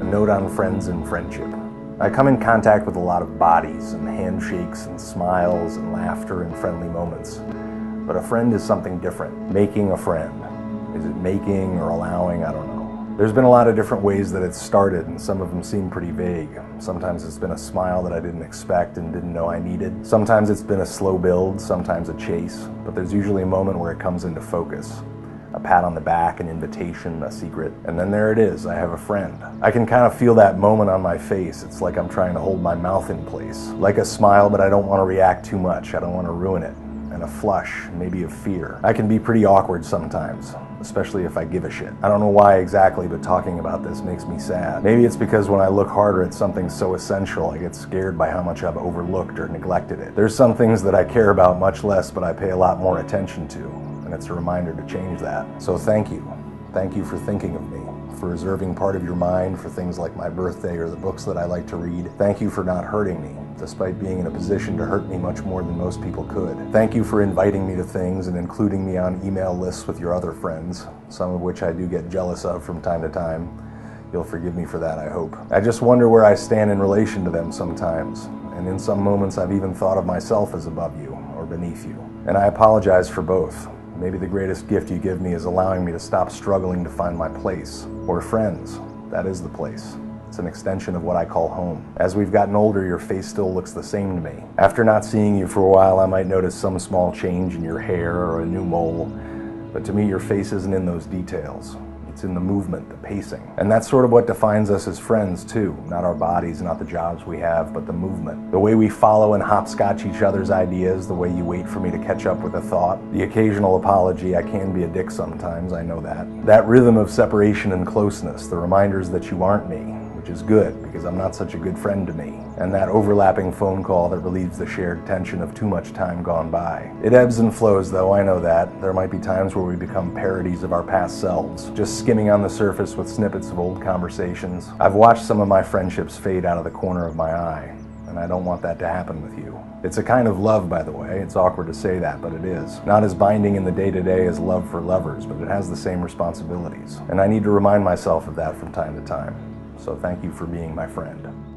note on friends and friendship. I come in contact with a lot of bodies and handshakes and smiles and laughter and friendly moments. But a friend is something different. Making a friend. Is it making or allowing? I don't know. There's been a lot of different ways that it's started, and some of them seem pretty vague. Sometimes it's been a smile that I didn't expect and didn't know I needed. Sometimes it's been a slow build, sometimes a chase, but there's usually a moment where it comes into focus. A pat on the back, an invitation, a secret, and then there it is, I have a friend. I can kind of feel that moment on my face. It's like I'm trying to hold my mouth in place. Like a smile, but I don't want to react too much. I don't want to ruin it. And a flush, maybe of fear. I can be pretty awkward sometimes, especially if I give a shit. I don't know why exactly, but talking about this makes me sad. Maybe it's because when I look harder at something so essential, I get scared by how much I've overlooked or neglected it. There's some things that I care about much less, but I pay a lot more attention to, and it's a reminder to change that. So thank you. Thank you for thinking of me, for reserving part of your mind for things like my birthday or the books that I like to read. Thank you for not hurting me, despite being in a position to hurt me much more than most people could. Thank you for inviting me to things and including me on email lists with your other friends, some of which I do get jealous of from time to time. You'll forgive me for that, I hope. I just wonder where I stand in relation to them sometimes, and in some moments I've even thought of myself as above you or beneath you. And I apologize for both. Maybe the greatest gift you give me is allowing me to stop struggling to find my place. Or friends, that is the place. It's an extension of what I call home. As we've gotten older, your face still looks the same to me. After not seeing you for a while, I might notice some small change in your hair or a new mole. But to me, your face isn't in those details. It's in the movement, the pacing. And that's sort of what defines us as friends too. Not our bodies, not the jobs we have, but the movement. The way we follow and hopscotch each other's ideas, the way you wait for me to catch up with a thought. The occasional apology, I can be a dick sometimes, I know that. That rhythm of separation and closeness, the reminders that you aren't me, which is good because I'm not such a good friend to me. And that overlapping phone call that relieves the shared tension of too much time gone by. It ebbs and flows though, I know that. There might be times where we become parodies of our past selves, just skimming on the surface with snippets of old conversations. I've watched some of my friendships fade out of the corner of my eye, and I don't want that to happen with you. It's a kind of love, by the way. It's awkward to say that, but it is. Not as binding in the day-to-day as love for lovers, but it has the same responsibilities. And I need to remind myself of that from time to time. So thank you for being my friend.